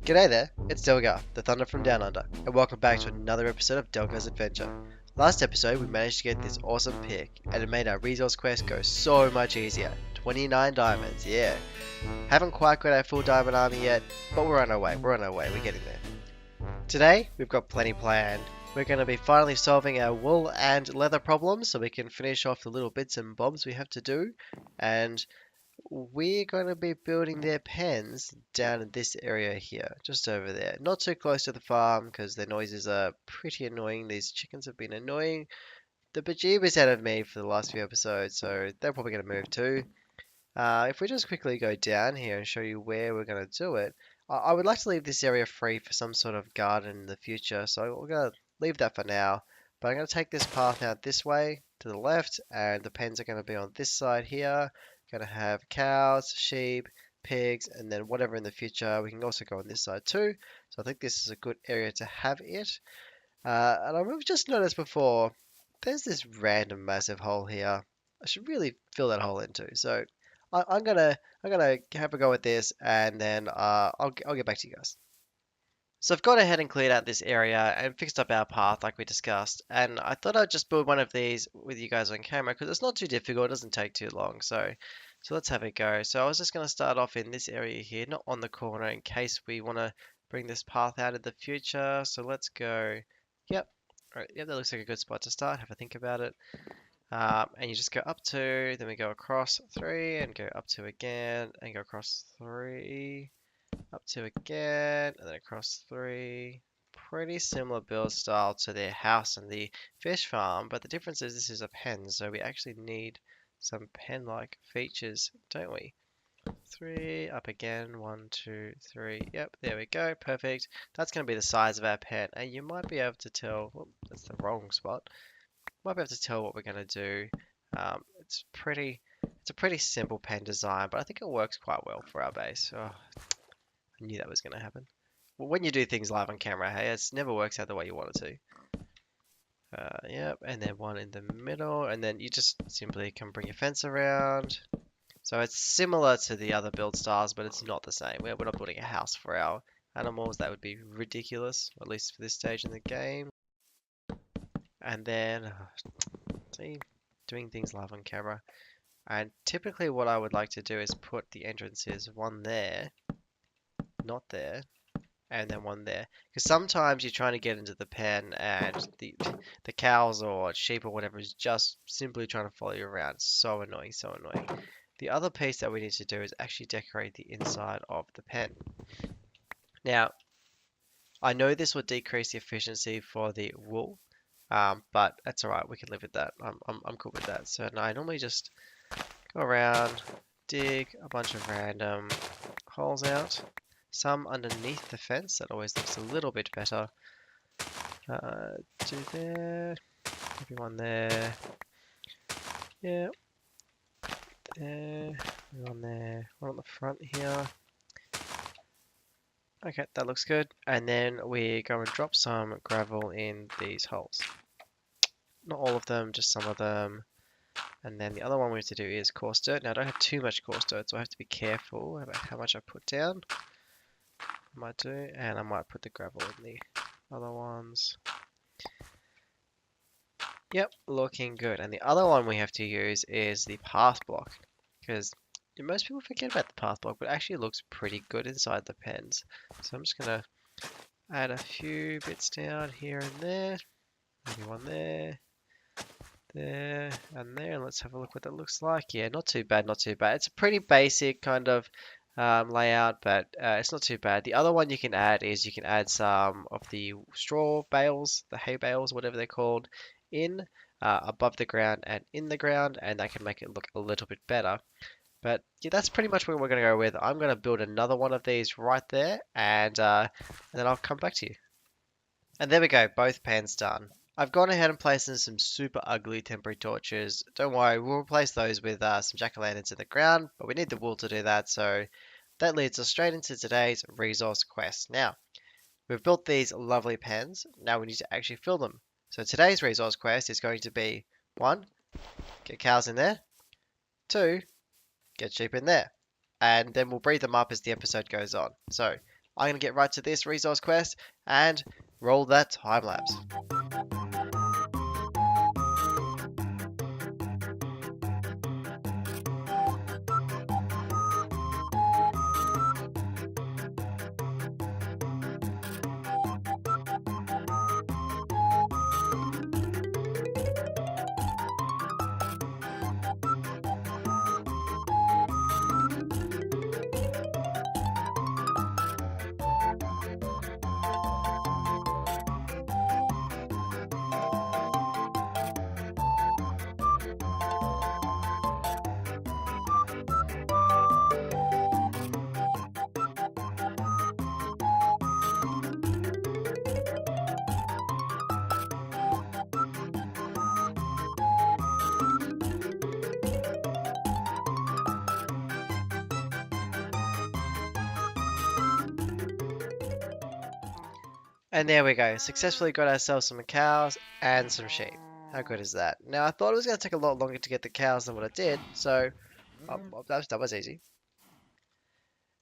G'day there, it's Delgar, the Thunder from Down Under, and welcome back to another episode of Delgar's Adventure. Last episode we managed to get this awesome pick, and it made our resource quest go so much easier. 29 diamonds, yeah. Haven't quite got our full diamond army yet, but we're on our way, we're getting there. Today, we've got plenty planned. We're going to be finally solving our wool and leather problems so we can finish off the little bits and bobs we have to do, and we're going to be building their pens down in this area here, just over there. Not too close to the farm because their noises are pretty annoying. These chickens have been annoying the bejeebers out of me for the last few episodes, so they're probably going to move too. If we just quickly go down here and show you where we're going to do it, I would like to leave this area free for some sort of garden in the future, so we're going to leave that for now. But I'm going to take this path out this way to the left, and the pens are going to be on this side here. Going to have cows, sheep, pigs, and then whatever in the future. We can also go on this side too. So I think this is a good area to have it. And I've just noticed before, there's this random massive hole here. I should really fill that hole in too. So I'm gonna have a go at this, and then I'll get back to you guys. So I've gone ahead and cleared out this area and fixed up our path like we discussed. And I thought I'd just build one of these with you guys on camera because it's not too difficult. It doesn't take too long. So let's have a go. So I was just going to start off in this area here, not on the corner in case we want to bring this path out in the future. So let's go. Yep. All right. Yep, that looks like a good spot to start. Have a think about it. And you just go up to, then we go across 3 and go up to again and go across 3. Up 2 again, and then across 3. Pretty similar build style to their house and the fish farm, but the difference is this is a pen, so we actually need some pen-like features, don't we? 3, up again, 1, 2, 3. Yep, there we go, perfect. That's going to be the size of our pen, and you might be able to tell, whoop, that's the wrong spot. Might be able to tell what we're going to do. It's a pretty simple pen design, but I think it works quite well for our base. Oh, I knew that was going to happen. Well, when you do things live on camera, hey, it never works out the way you want it to. Yep, and then one in the middle, and then you just simply can bring your fence around. So it's similar to the other build styles, but it's not the same. We're not building a house for our animals. That would be ridiculous, at least for this stage in the game. And then, see, doing things live on camera. And typically what I would like to do is put the entrances, one there, not there, and then one there, because sometimes you're trying to get into the pen and the cows or sheep or whatever is just simply trying to follow you around. So annoying, so annoying. The other piece that we need to do is actually decorate the inside of the pen. Now, I know this will decrease the efficiency for the wool, but that's all right. We can live with that. I'm cool with that. So now I normally just go around, dig a bunch of random holes out. Some underneath the fence, that always looks a little bit better. Do there, maybe one there. Yeah, there, one there, one on the front here. Okay, that looks good. And then we go and drop some gravel in these holes. Not all of them, just some of them. And then the other one we have to do is coarse dirt. Now I don't have too much coarse dirt, so I have to be careful about how much I put down. I might do, and I might put the gravel in the other ones. Yep, looking good. And the other one we have to use is the path block, because most people forget about the path block, but it actually looks pretty good inside the pens. So I'm just gonna add a few bits down here and there. Maybe one there, there, and there. And let's have a look what that looks like. Yeah, not too bad, not too bad. It's a pretty basic kind of layout, but it's not too bad. The other one you can add is you can add some of the straw bales, the hay bales, whatever they're called, in above the ground and in the ground, and that can make it look a little bit better. But yeah, that's pretty much what we're going to go with. I'm going to build another one of these right there, and then I'll come back to you. And there we go, both pans done. I've gone ahead and placed in some super ugly temporary torches. Don't worry, we'll replace those with some jack-o'-lanterns in the ground, but we need the wool to do that, so that leads us straight into today's resource quest. Now, we've built these lovely pens, now we need to actually fill them. So today's resource quest is going to be 1, get cows in there, 2, get sheep in there, and then we'll breed them up as the episode goes on. So I'm going to get right to this resource quest and roll that time lapse. And there we go, successfully got ourselves some cows and some sheep. How good is that? Now I thought it was going to take a lot longer to get the cows than what it did, so that was easy.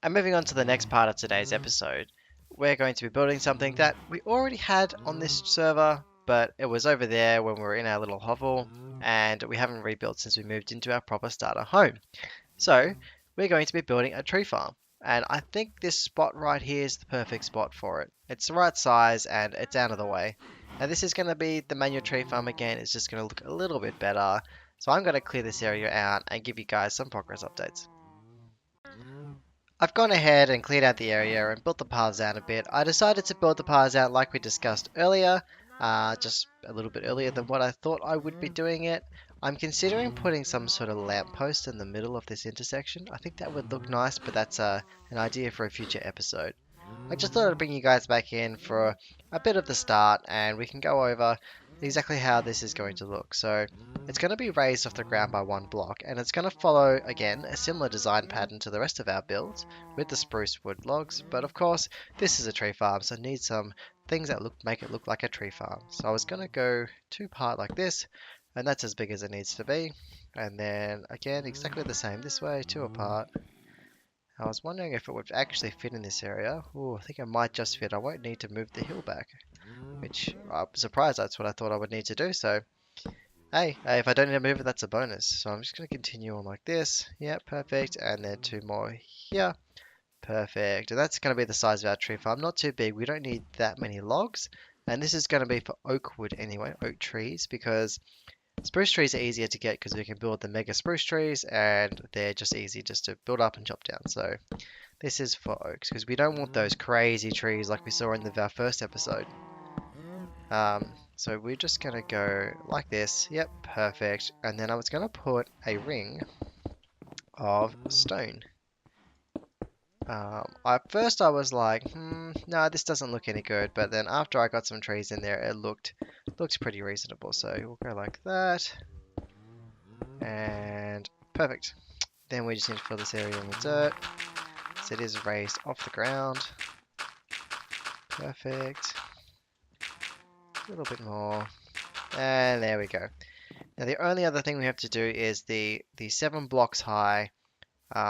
And moving on to the next part of today's episode, we're going to be building something that we already had on this server, but it was over there when we were in our little hovel, and we haven't rebuilt since we moved into our proper starter home. So we're going to be building a tree farm. And I think this spot right here is the perfect spot for it. It's the right size and it's out of the way. Now this is going to be the manual tree farm again. It's just going to look a little bit better. So I'm going to clear this area out and give you guys some progress updates. I've gone ahead and cleared out the area and built the paths out a bit. I decided to build the paths out like we discussed earlier, just a little bit earlier than what I thought I would be doing it. I'm considering putting some sort of lamppost in the middle of this intersection. I think that would look nice, but that's an idea for a future episode. I just thought I'd bring you guys back in for a bit of the start and we can go over exactly how this is going to look. So it's going to be raised off the ground by one block and it's going to follow again a similar design pattern to the rest of our builds with the spruce wood logs, but of course this is a tree farm, so it needs some things that make it look like a tree farm. So I was going to go two part like this, and that's as big as it needs to be, and then again exactly the same this way, two apart. I was wondering if it would actually fit in this area. Oh, I think it might just fit. I won't need to move the hill back, which I'm surprised that's what I thought I would need to do. So hey, if I don't need to move it, that's a bonus. So I'm just going to continue on like this. Yeah, perfect. And then two more here. Perfect. And that's going to be the size of our tree farm. Not too big. We don't need that many logs. And this is going to be for oak wood anyway, oak trees, because spruce trees are easier to get because we can build the mega spruce trees and they're just easy just to build up and chop down. So this is for oaks because we don't want those crazy trees like we saw in our first episode. So we're just going to go like this. Yep, perfect. And then I was going to put a ring of stone. At first I was like, no, this doesn't look any good. But then after I got some trees in there, it looked pretty reasonable. So we'll go like that. And perfect. Then we just need to fill this area in with dirt. So it is raised off the ground. Perfect. A little bit more. And there we go. Now the only other thing we have to do is the 7 blocks high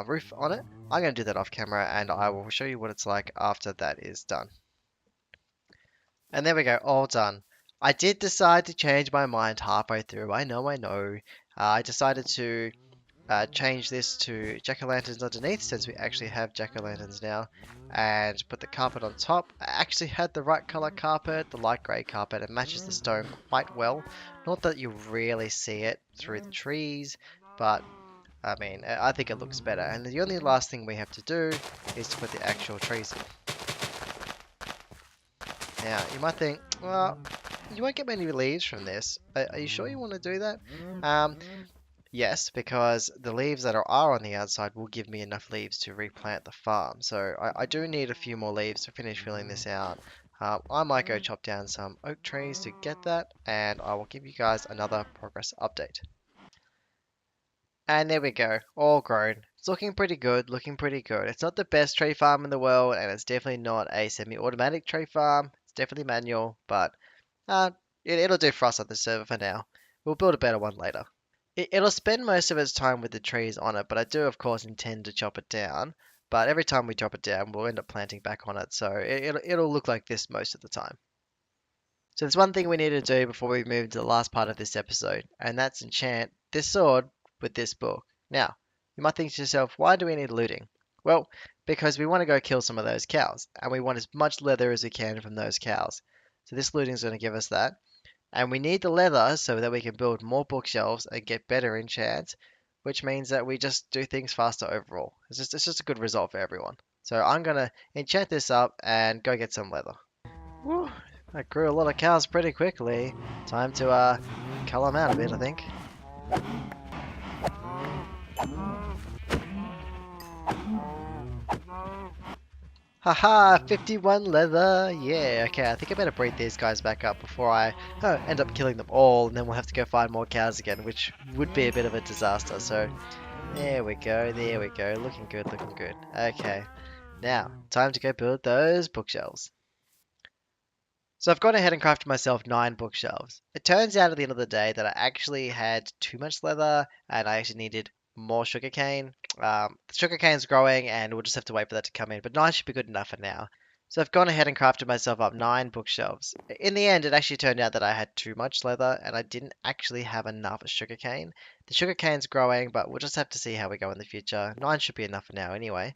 roof on it. I'm going to do that off camera and I will show you what it's like after that is done. And there we go, all done. I did decide to change my mind halfway through. I know. I decided to change this to jack-o'-lanterns underneath since we actually have jack-o'-lanterns now, and put the carpet on top. I actually had the right color carpet, the light grey carpet. It matches the stone quite well. Not that you really see it through the trees, but I mean, I think it looks better. And the only last thing we have to do is to put the actual trees in. Now, you might think, well, you won't get many leaves from this. Are you sure you want to do that? Yes, because the leaves that are on the outside will give me enough leaves to replant the farm. So I do need a few more leaves to finish filling this out. I might go chop down some oak trees to get that, and I will give you guys another progress update. And there we go, all grown. It's looking pretty good, It's not the best tree farm in the world, and it's definitely not a semi-automatic tree farm. It's definitely manual, but it'll do for us on the server for now. We'll build a better one later. It'll spend most of its time with the trees on it, but I do, of course, intend to chop it down. but every time we drop it down, we'll end up planting back on it. So it'll look like this most of the time. So there's one thing we need to do before we move to the last part of this episode, and that's enchant this sword with this book. Now, you might think to yourself, why do we need looting? Well, because we want to go kill some of those cows, and we want as much leather as we can from those cows. So this looting is going to give us that. And we need the leather so that we can build more bookshelves and get better enchants, which means that we just do things faster overall. It's just a good result for everyone. So I'm going to enchant this up and go get some leather. Woo, I grew a lot of cows pretty quickly. Time to cull them out a bit, I think. Haha, 51 leather! Yeah, okay, I think I better breed these guys back up before I end up killing them all, and then we'll have to go find more cows again, which would be a bit of a disaster. So, there we go, looking good, looking good. Okay, now, time to go build those bookshelves. So I've gone ahead and crafted myself 9 bookshelves. It turns out at the end of the day that I actually had too much leather, and I actually needed more sugarcane. The sugarcane's growing, and we'll just have to wait for that to come in. But 9 should be good enough for now. So I've gone ahead and crafted myself up 9 bookshelves. In the end, it actually turned out that I had too much leather, and I didn't actually have enough sugarcane. The sugarcane's growing, but we'll just have to see how we go in the future. 9 should be enough for now anyway.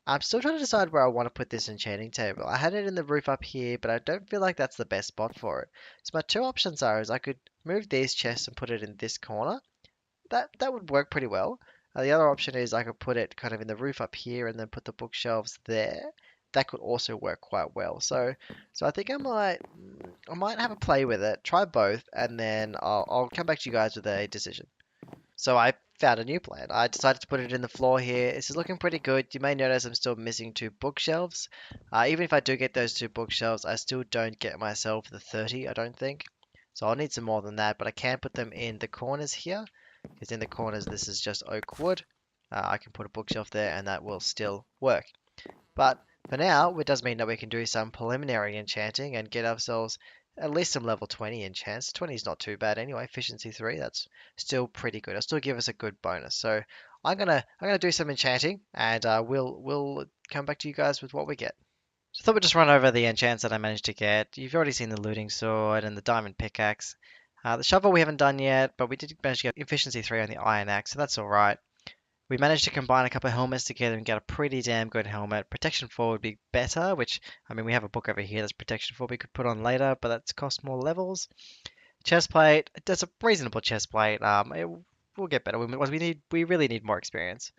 I'm still trying to decide where I want to put this enchanting table. I had it in the roof up here, but I don't feel like that's the best spot for it. So my 2 options are is I could move these chests and put it in this corner. That would work pretty well. The other option is I could put it kind of in the roof up here and then put the bookshelves there. That could also work quite well. So I think I might have a play with it, try both, and then I'll come back to you guys with a decision. So I found a new plan. I decided to put it in the floor here. This is looking pretty good. You may notice I'm still missing 2 bookshelves. Even if I do get those 2 bookshelves, I still don't get myself the 30, I don't think. So I'll need some more than that, but I can put them in the corners here. Because in the corners, this is just oak wood. I can put a bookshelf there and that will still work. But for now, it does mean that we can do some preliminary enchanting and get ourselves at least some level 20 enchants. 20 is not too bad anyway. Efficiency 3, that's still pretty good. It'll still give us a good bonus. So I'm gonna do some enchanting and we'll come back to you guys with what we get. So I thought we'd just run over the enchants that I managed to get. You've already seen the looting sword and the diamond pickaxe. The shovel we haven't done yet, but we did manage to get efficiency 3 on the iron axe, so that's alright. We managed to combine a couple of helmets together and get a pretty damn good helmet. Protection 4 would be better, which, I mean, we have a book over here that's Protection 4 we could put on later, but that's cost more levels. Chest plate, that's a reasonable chest plate. We'll get better. We really need more experience.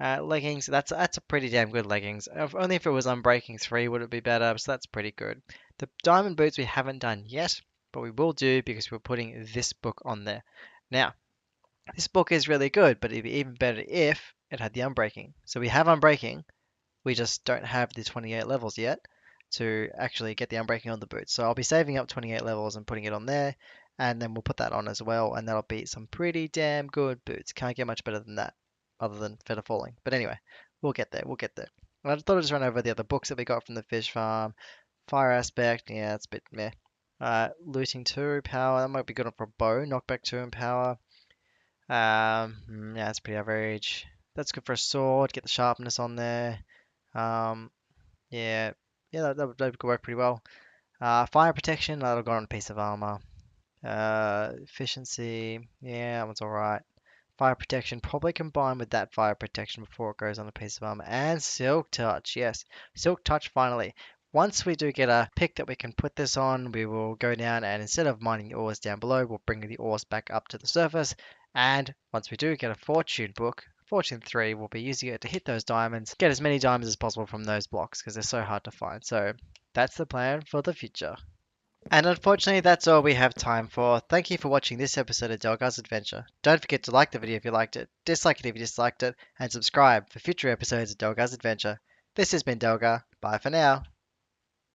Leggings, that's a pretty damn good leggings. Only if it was Unbreaking 3 would it be better, so that's pretty good. The diamond boots we haven't done yet, but we will do because we're putting this book on there. Now, this book is really good, but it'd be even better if it had the Unbreaking. So we have Unbreaking, we just don't have the 28 levels yet to actually get the Unbreaking on the boots. So I'll be saving up 28 levels and putting it on there, and then we'll put that on as well, and that'll be some pretty damn good boots. Can't get much better than that, other than Feather Falling. But anyway, we'll get there, we'll get there. I thought I'd just run over the other books that we got from the fish farm. Fire Aspect, yeah, it's a bit meh. Looting 2, Power, that might be good for a bow. Knockback 2 and Power. Yeah, that's pretty average. That's good for a sword. Get the sharpness on there. Yeah, that would work pretty well. Fire protection, that'll go on a piece of armor. Efficiency, yeah, that one's alright. Fire protection, probably combine with that fire protection before it goes on a piece of armor. And silk touch, yes, silk touch finally. Once we do get a pick that we can put this on, we will go down and instead of mining the ores down below, we'll bring the ores back up to the surface. And once we do get a fortune book, fortune 3, we'll be using it to hit those diamonds, get as many diamonds as possible from those blocks because they're so hard to find. So that's the plan for the future. And unfortunately, that's all we have time for. Thank you for watching this episode of Delgar's Adventure. Don't forget to like the video if you liked it, dislike it if you disliked it, and subscribe for future episodes of Delgar's Adventure. This has been Delgar. Bye for now.